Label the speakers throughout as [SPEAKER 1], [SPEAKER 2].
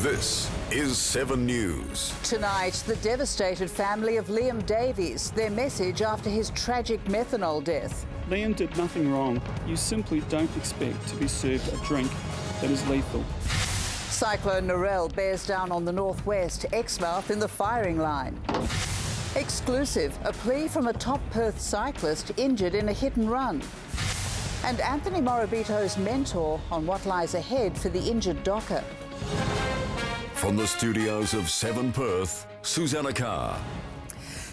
[SPEAKER 1] This is 7 News.
[SPEAKER 2] Tonight, the devastated family of Liam Davies, their message after his tragic methanol death.
[SPEAKER 3] Liam did nothing wrong. You simply don't expect to be served a drink that is lethal.
[SPEAKER 2] Cyclone Narelle bears down on the northwest, Exmouth in the firing line. Exclusive, a plea from a top Perth cyclist injured in a hit and run. And Anthony Morabito's mentor on what lies ahead for the injured docker.
[SPEAKER 1] From the studios of 7 Perth, Susannah Carr.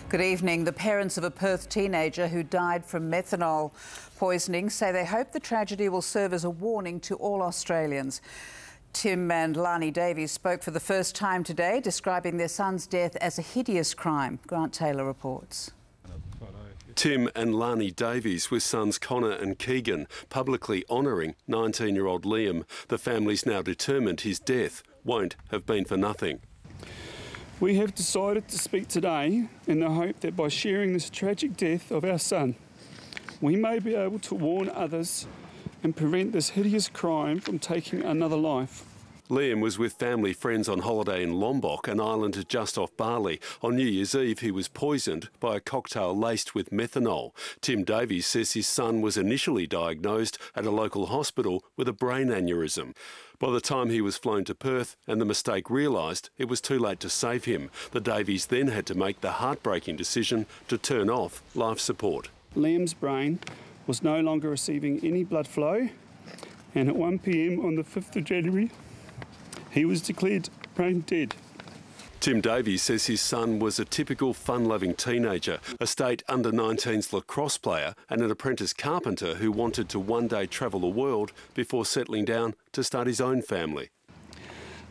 [SPEAKER 2] Good evening. The parents of a Perth teenager who died from methanol poisoning say they hope the tragedy will serve as a warning to all Australians. Tim and Lani Davies spoke for the first time today, describing their son's death as a hideous crime. Grant Taylor reports.
[SPEAKER 4] Tim and Lani Davies with sons Connor and Keegan publicly honouring 19-year-old Liam. The family's now determined his death won't have been for nothing.
[SPEAKER 3] We have decided to speak today in the hope that by sharing this tragic death of our son, we may be able to warn others and prevent this hideous crime from taking another life.
[SPEAKER 4] Liam was with family friends on holiday in Lombok, an island just off Bali. On New Year's Eve, he was poisoned by a cocktail laced with methanol. Tim Davies says his son was initially diagnosed at a local hospital with a brain aneurysm. By the time he was flown to Perth and the mistake realised, it was too late to save him. The Davies then had to make the heartbreaking decision to turn off life support.
[SPEAKER 3] Liam's brain was no longer receiving any blood flow, and at 1 p.m. on the 5th of January, he was declared brain dead.
[SPEAKER 4] Tim Davies says his son was a typical fun-loving teenager, a state under-19s lacrosse player and an apprentice carpenter who wanted to one day travel the world before settling down to start his own family.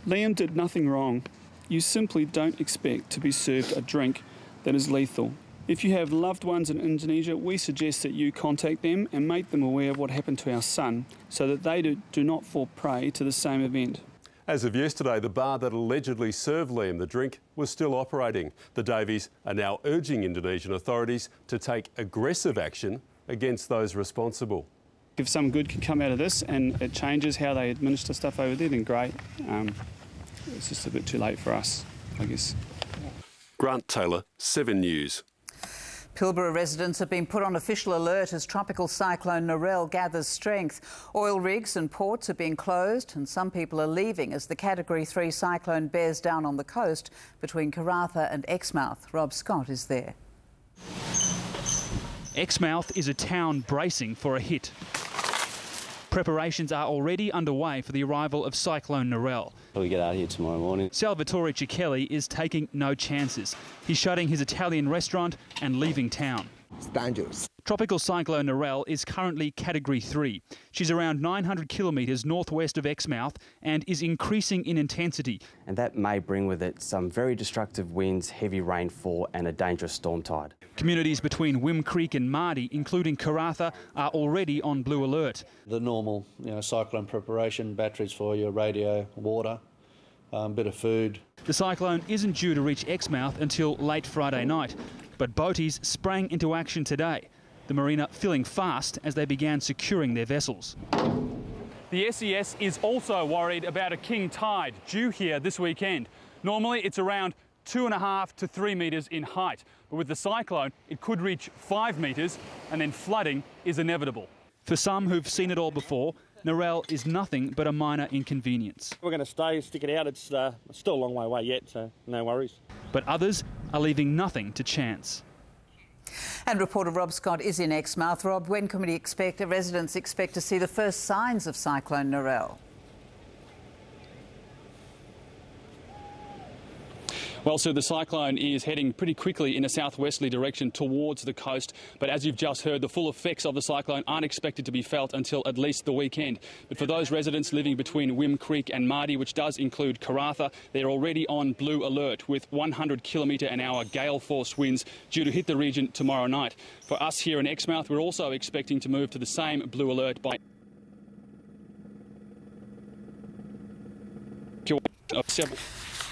[SPEAKER 3] Liam did nothing wrong. You simply don't expect to be served a drink that is lethal. If you have loved ones in Indonesia, we suggest that you contact them and make them aware of what happened to our son so that they do not fall prey to the same event.
[SPEAKER 4] As of yesterday, the bar that allegedly served Liam the drink was still operating. The Davies are now urging Indonesian authorities to take aggressive action against those responsible.
[SPEAKER 3] If some good can come out of this and it changes how they administer stuff over there, then great. It's just a bit too late for us, I guess.
[SPEAKER 4] Grant Taylor, 7 News.
[SPEAKER 2] Pilbara residents have been put on official alert as tropical cyclone Narelle gathers strength. Oil rigs and ports are being closed and some people are leaving as the Category 3 cyclone bears down on the coast between Karratha and Exmouth. Rob Scott is there.
[SPEAKER 5] Exmouth is a town bracing for a hit. Preparations are already underway for the arrival of Cyclone Narelle.
[SPEAKER 6] We get out of here tomorrow morning.
[SPEAKER 5] Salvatore Cicchelli is taking no chances. He's shutting his Italian restaurant and leaving town.
[SPEAKER 7] It's dangerous.
[SPEAKER 5] Tropical Cyclone Narelle is currently Category 3. She's around 900 kilometres northwest of Exmouth and is increasing in intensity.
[SPEAKER 6] And that may bring with it some very destructive winds, heavy rainfall and a dangerous storm tide.
[SPEAKER 5] Communities between Wim Creek and Mardi, including Karratha, are already on blue alert.
[SPEAKER 8] The normal, cyclone preparation, batteries for your radio, water, bit of food.
[SPEAKER 5] The cyclone isn't due to reach Exmouth until late Friday night, but boaties sprang into action today. The marina filling fast as they began securing their vessels. The SES is also worried about a king tide due here this weekend. Normally it's around 2.5 to 3 metres in height, but with the cyclone it could reach 5 metres and then flooding is inevitable. For some who've seen it all before, Narelle is nothing but a minor inconvenience.
[SPEAKER 9] We're going to stick it out. It's still a long way away yet, so no worries.
[SPEAKER 5] But others are leaving nothing to chance.
[SPEAKER 2] And reporter Rob Scott is in Exmouth. Rob, when can we residents expect to see the first signs of Cyclone Narelle?
[SPEAKER 5] Well, so the cyclone is heading pretty quickly in a southwesterly direction towards the coast. But as you've just heard, the full effects of the cyclone aren't expected to be felt until at least the weekend. But for those residents living between Wim Creek and Mardi, which does include Karratha, they're already on blue alert with 100 km/h gale force winds due to hit the region tomorrow night. For us here in Exmouth, we're also expecting to move to the same blue alert by several.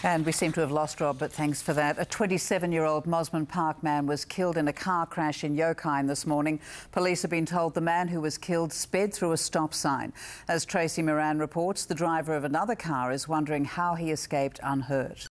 [SPEAKER 2] And we seem to have lost Rob, but thanks for that. A 27-year-old Mosman Park man was killed in a car crash in Yokine this morning. Police have been told the man who was killed sped through a stop sign. As Tracy Moran reports, the driver of another car is wondering how he escaped unhurt.